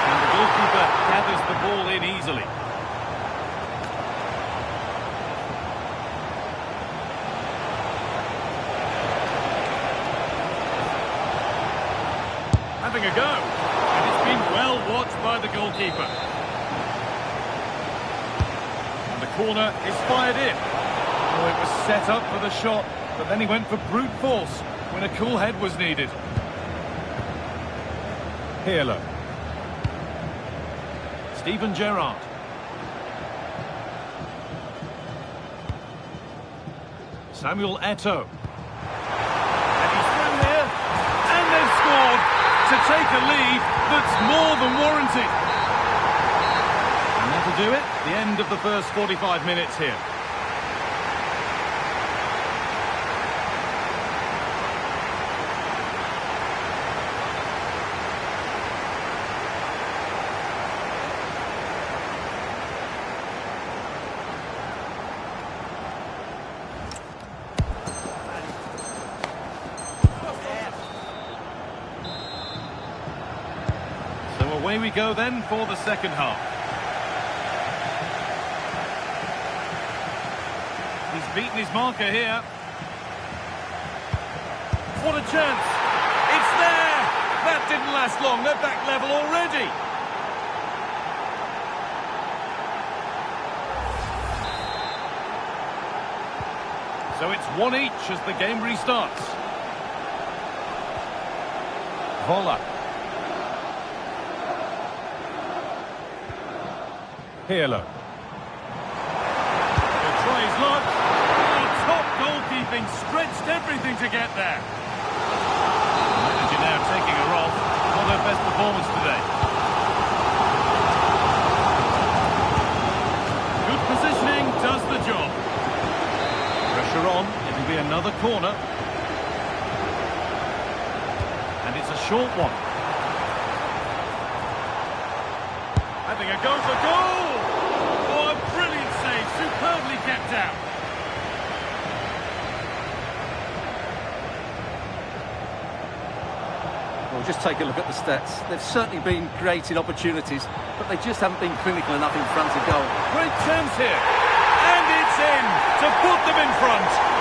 And the goalkeeper gathers the ball in easily. Having a go, and it's been well watched by the goalkeeper. And the corner is fired in. Oh, it was set up for the shot, but then he went for brute force when a cool head was needed. Pirlo. Steven Gerrard. Samuel Eto'o. And he's through here, and they've scored to take a lead that's more than warranted. And that'll do it. The end of the first 45 minutes here. Away we go then for the second half. He's beaten his marker here. What a chance! It's there! That didn't last long. They're back level already. So it's one each as the game restarts. Vola. Pirlo. He'll try his luck. Oh, top goalkeeping, stretched everything to get there. The manager now taking her off. Not her best performance today. Good positioning, does the job. Pressure on, it'll be another corner. And it's a short one. Having a go for goal! Oh, a brilliant save, superbly kept out. Well, just take a look at the stats. They've certainly been creating opportunities, but they just haven't been clinical enough in front of goal. Great chance here. And it's in to put them in front.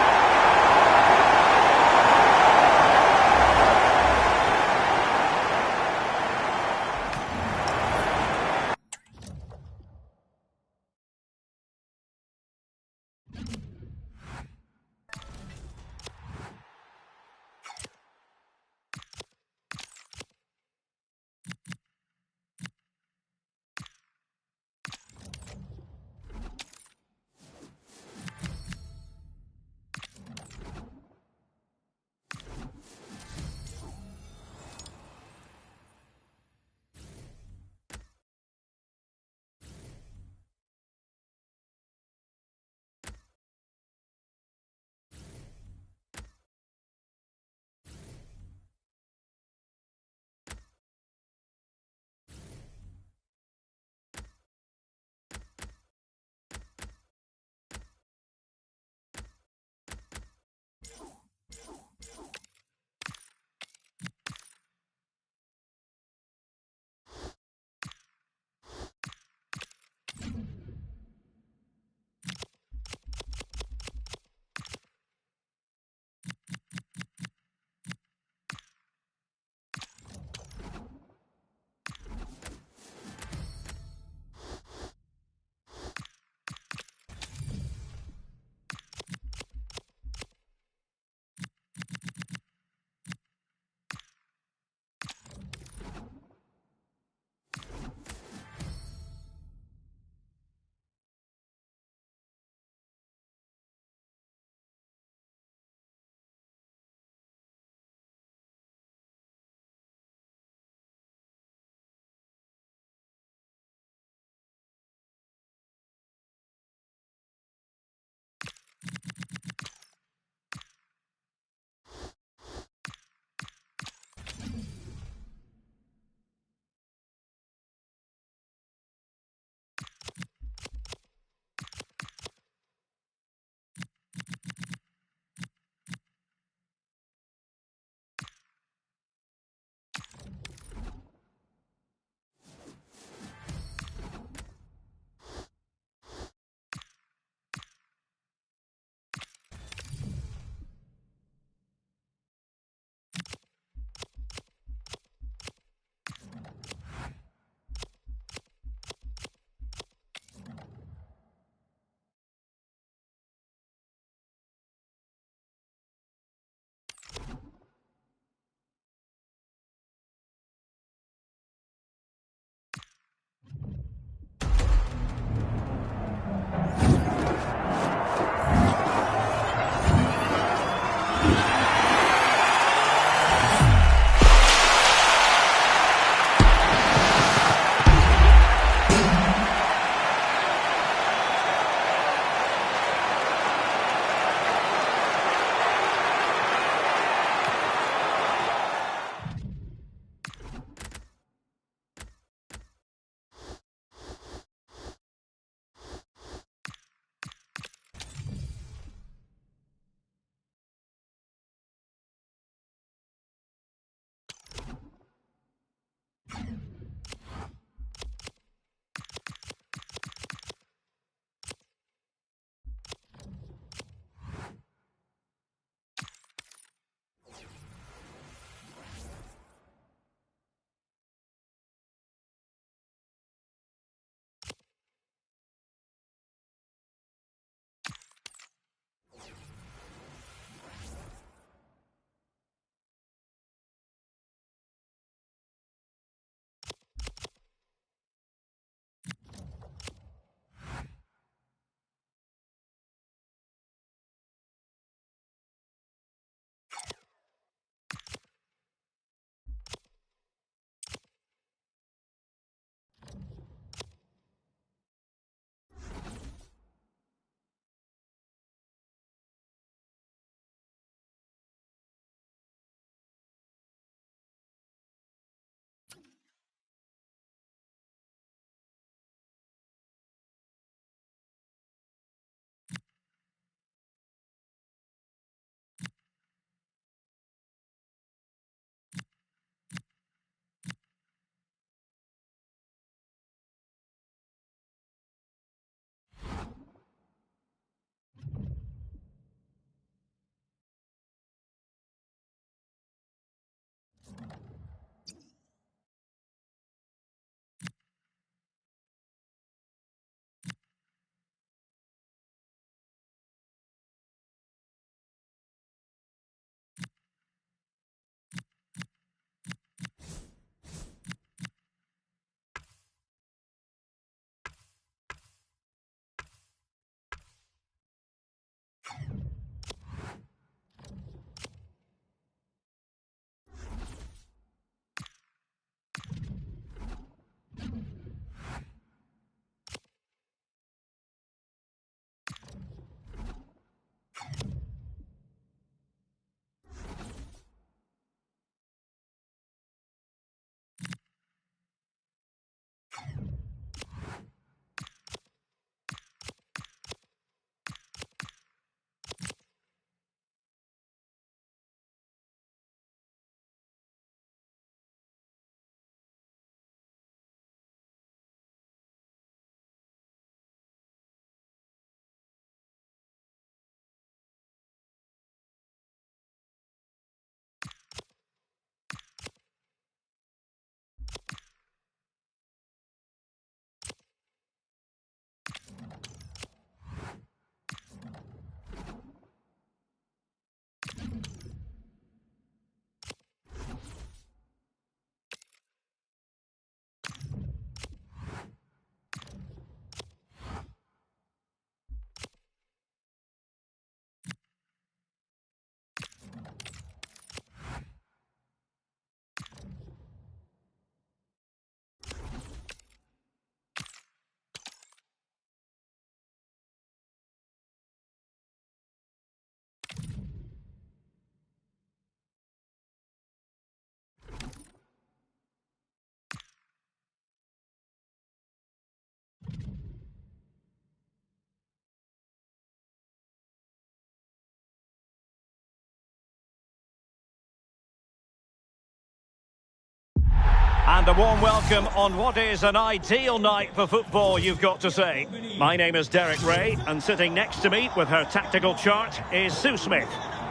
And a warm welcome on what is an ideal night for football, you've got to say. My name is Derek Ray, and sitting next to me with her tactical chart is Sue Smith.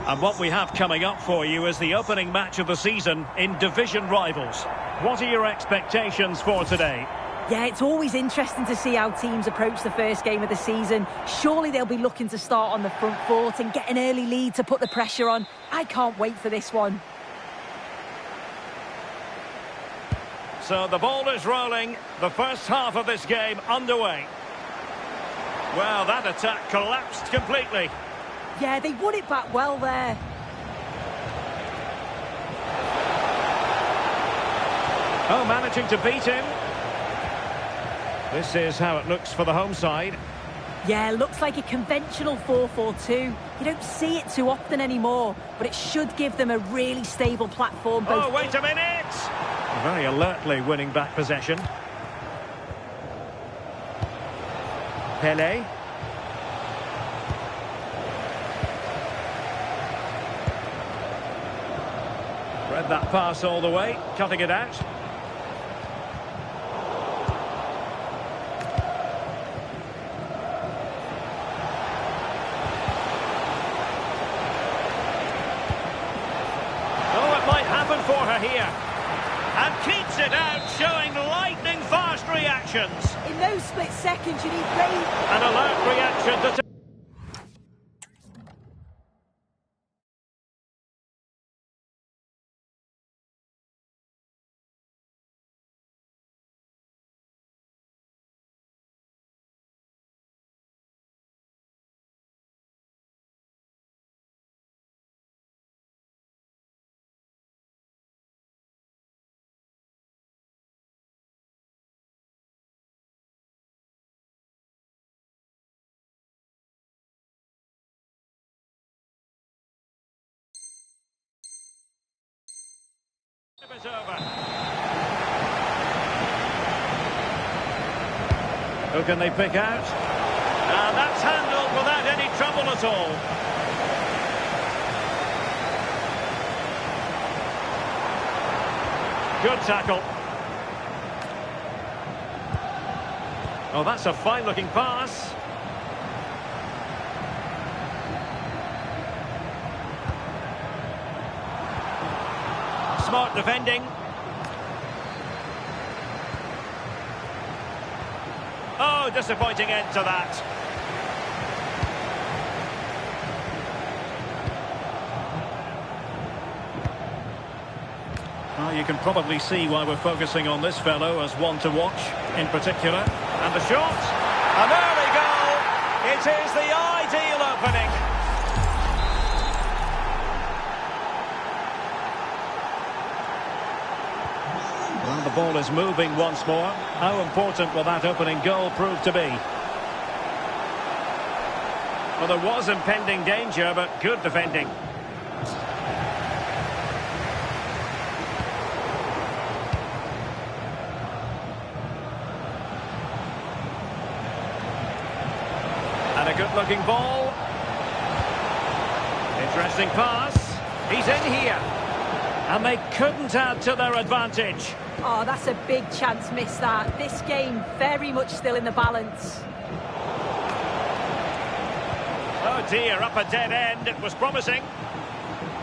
And what we have coming up for you is the opening match of the season in division rivals. What are your expectations for today? Yeah, it's always interesting to see how teams approach the first game of the season. Surely they'll be looking to start on the front foot and get an early lead to put the pressure on. I can't wait for this one. So the ball is rolling, the first half of this game underway. Well, that attack collapsed completely. Yeah, they won it back well there. Oh, managing to beat him. This is how it looks for the home side. Yeah, looks like a conventional 4-4-2. You don't see it too often anymore, but it should give them a really stable platform. Oh, wait a minute! Very alertly winning back possession. Pele. Read that pass all the way, cutting it out. Oh, it might happen for her here. And keeps it out, showing lightning-fast reactions. In those split seconds, you need brain. An alert reaction to... It's over. Who can they pick out? And that's handled without any trouble at all. Good tackle. Oh, that's a fine-looking pass. Smart defending. Oh, disappointing end to that. Well, you can probably see why we're focusing on this fellow as one to watch in particular. And the shot. An early goal. It is the ideal opening. Well, the ball is moving once more. How important will that opening goal prove to be? Well, there was impending danger, but good defending. And a good-looking ball. Interesting pass. He's in here. And they couldn't add to their advantage. Oh, that's a big chance missed that. This game very much still in the balance. Oh dear, up a dead end. It was promising.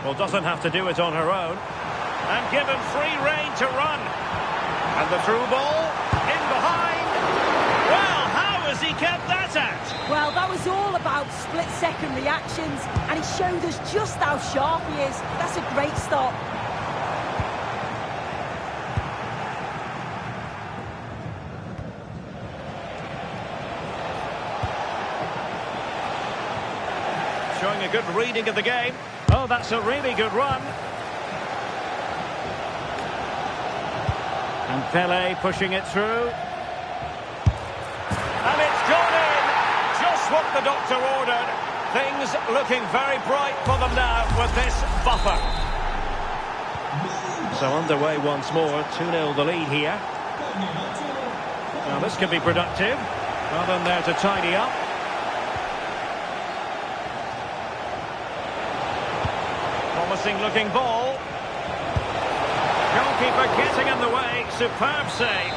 Well, doesn't have to do it on her own. And given free rein to run. And the through ball in behind. Well, how has he kept that out? Well, that was all about split-second reactions, and he showed us just how sharp he is. That's a great stop. Showing a good reading of the game. Oh, that's a really good run. And Pele pushing it through. And it's gone in. Just what the doctor ordered. Things looking very bright for them now with this buffer. So underway once more. 2-0 the lead here. Now this can be productive. Well done there to tidy up. Promising looking ball. Goalkeeper Goalkeeper getting in the way. Superb save.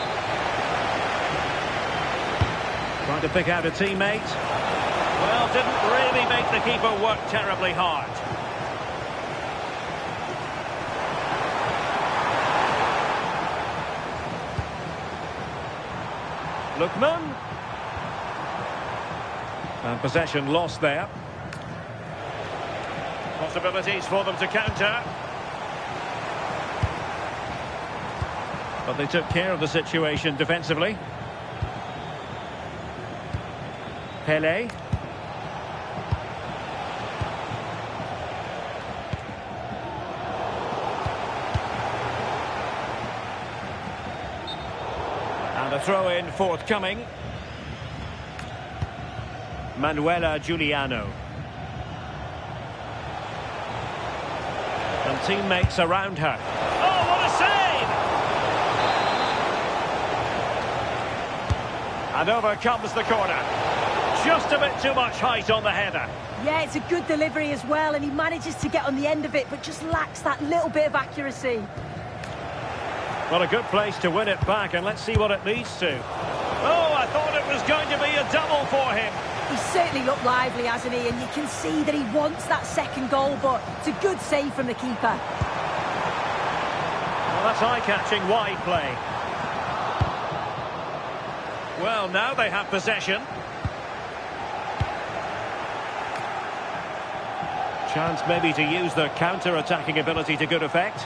Trying to pick out a teammate. Well, didn't really make the keeper work terribly hard. Lookman. And possession lost there. Possibilities for them to counter. But they took care of the situation defensively. Pele. And a throw-in forthcoming. Manuela Giuliano. And teammates around her. Oh, what a save! And over comes the corner. Just a bit too much height on the header. Yeah, it's a good delivery as well, and he manages to get on the end of it, but just lacks that little bit of accuracy. Well, a good place to win it back, and let's see what it leads to. Oh, I thought it was going to be a double for him. He's certainly looked lively, hasn't he? And you can see that he wants that second goal, but it's a good save from the keeper. Well, that's eye-catching wide play. Well, now they have possession. Chance maybe to use their counter-attacking ability to good effect.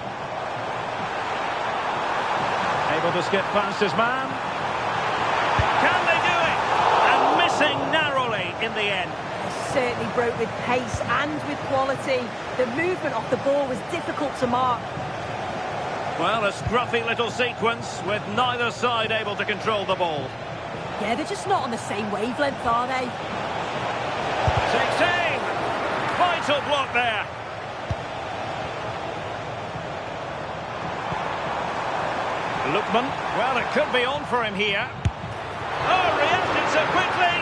Able to skip past his man. Can they do it? And missing narrowly in the end. He certainly broke with pace and with quality. The movement off the ball was difficult to mark. Well, a scruffy little sequence with neither side able to control the ball. Yeah, they're just not on the same wavelength, are they? Takes aim. Vital block there. Lookman. Well, it could be on for him here. Oh, reacted so quickly.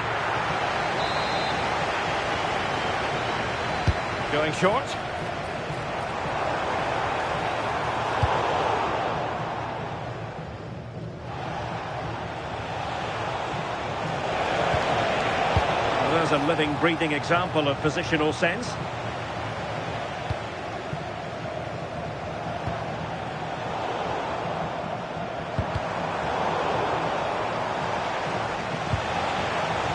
Going short. Well, there's a living, breathing example of positional sense.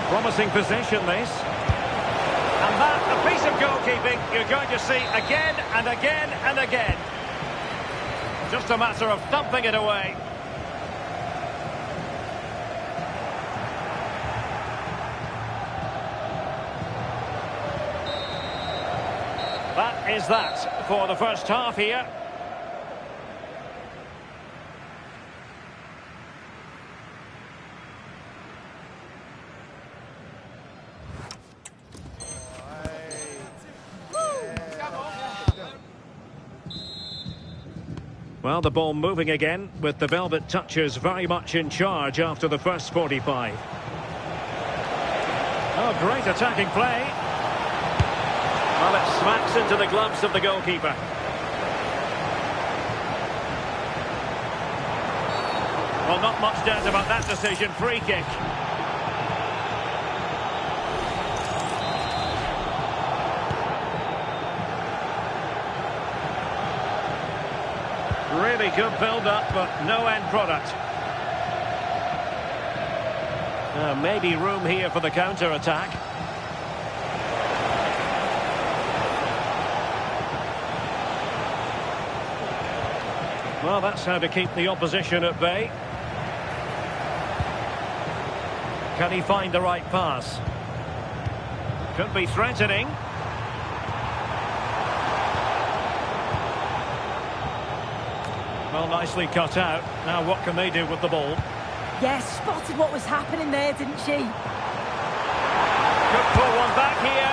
Promising position, this. And that, a piece of goalkeeping you're going to see again and again and again. Just a matter of thumping it away. That is that for the first half here. Well, the ball moving again, with the Velvet Touchers very much in charge after the first 45. Oh, great attacking play. Well, it smacks into the gloves of the goalkeeper. Well, not much doubt about that decision. Free kick. Really good build-up, but no end product. Maybe room here for the counter-attack. Well, that's how to keep the opposition at bay. Can he find the right pass? Could be threatening. Well, nicely cut out. Now what can they do with the ball? Yes, spotted what was happening there, didn't she? Could pull one back here.